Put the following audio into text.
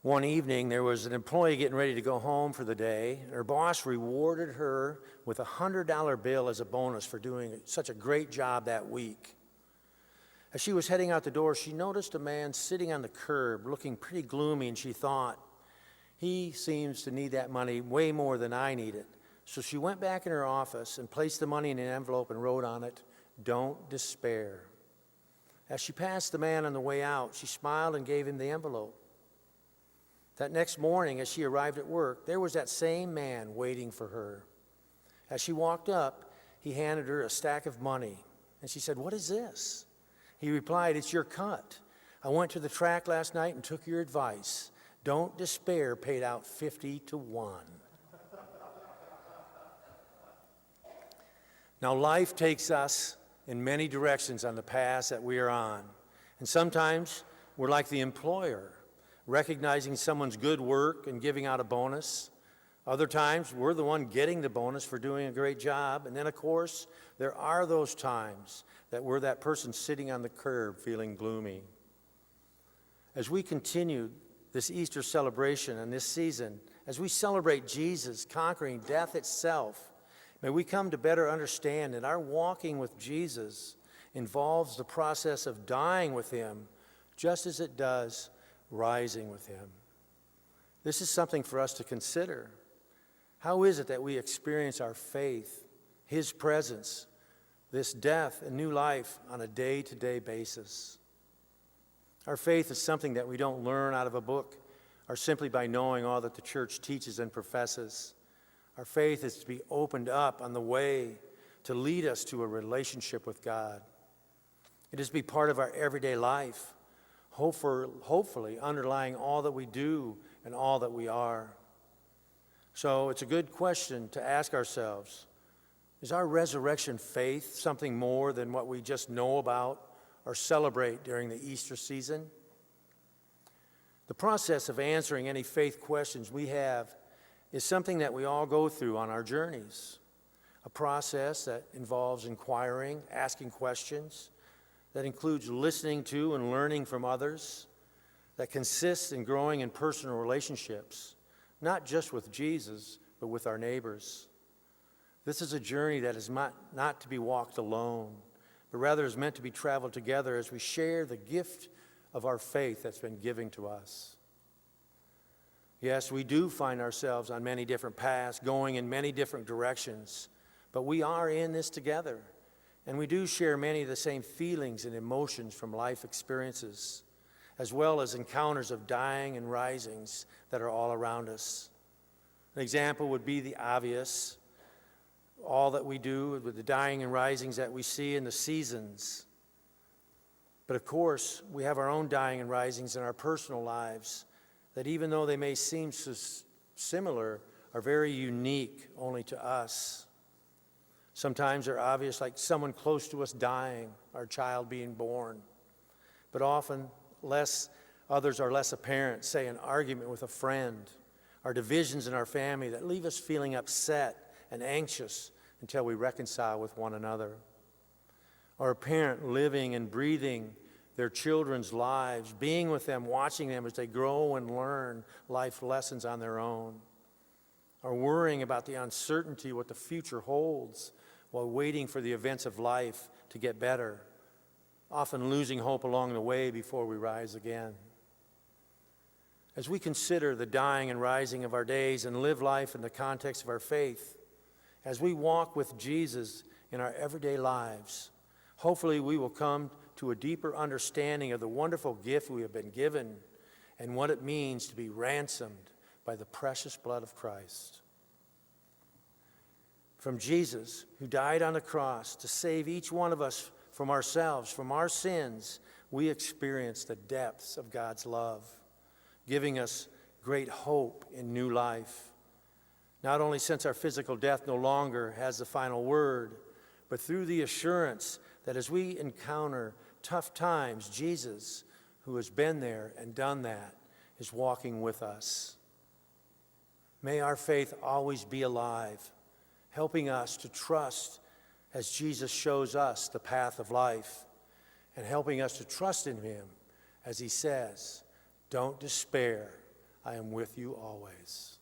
One evening, there was an employee getting ready to go home for the day, and her boss rewarded her with a $100 bill as a bonus for doing such a great job that week. As she was heading out the door, she noticed a man sitting on the curb looking pretty gloomy, and she thought, he seems to need that money way more than I need it. So she went back in her office and placed the money in an envelope and wrote on it, "Don't despair." As she passed the man on the way out, she smiled and gave him the envelope. That next morning, as she arrived at work, there was that same man waiting for her. As she walked up, he handed her a stack of money, and she said, "What is this?" He replied, "It's your cut. I went to the track last night and took your advice. Don't despair paid out 50-1. Now, life takes us in many directions on the path that we are on, and sometimes we're like the employer, recognizing someone's good work and giving out a bonus. Other times, we're the one getting the bonus for doing a great job. And then, of course, there are those times that we're that person sitting on the curb feeling gloomy. As we continue this Easter celebration and this season, as we celebrate Jesus conquering death itself, may we come to better understand that our walking with Jesus involves the process of dying with him, just as it does rising with him. This is something for us to consider. How is it that we experience our faith, his presence, this death and new life on a day-to-day basis? Our faith is something that we don't learn out of a book or simply by knowing all that the church teaches and professes. Our faith is to be opened up on the way to lead us to a relationship with God. It is to be part of our everyday life, hopefully underlying all that we do and all that we are. So it's a good question to ask ourselves, is our resurrection faith something more than what we just know about or celebrate during the Easter season? The process of answering any faith questions we have is something that we all go through on our journeys, a process that involves inquiring, asking questions, that includes listening to and learning from others, that consists in growing in personal relationships, not just with Jesus, but with our neighbors. This is a journey that is not to be walked alone, but rather is meant to be traveled together as we share the gift of our faith that's been given to us. Yes, we do find ourselves on many different paths, going in many different directions, but we are in this together. And we do share many of the same feelings and emotions from life experiences, as well as encounters of dying and risings that are all around us. An example would be the obvious, all that we do with the dying and risings that we see in the seasons. But of course, we have our own dying and risings in our personal lives that, even though they may seem so similar, are very unique only to us. Sometimes they're obvious, like someone close to us dying, our child being born. But often, others are less apparent, say an argument with a friend, or divisions in our family that leave us feeling upset and anxious until we reconcile with one another. Or a parent living and breathing their children's lives, being with them, watching them as they grow and learn life lessons on their own. Or worrying about the uncertainty what the future holds while waiting for the events of life to get better, often losing hope along the way before we rise again. As we consider the dying and rising of our days and live life in the context of our faith, as we walk with Jesus in our everyday lives, hopefully we will come to a deeper understanding of the wonderful gift we have been given and what it means to be ransomed by the precious blood of Christ. From Jesus, who died on the cross to save each one of us from ourselves, from our sins, we experience the depths of God's love, giving us great hope in new life. Not only since our physical death no longer has the final word, but through the assurance that as we encounter tough times, Jesus, who has been there and done that, is walking with us. May our faith always be alive, helping us to trust as Jesus shows us the path of life, and helping us to trust in him as he says, "Don't despair. I am with you always.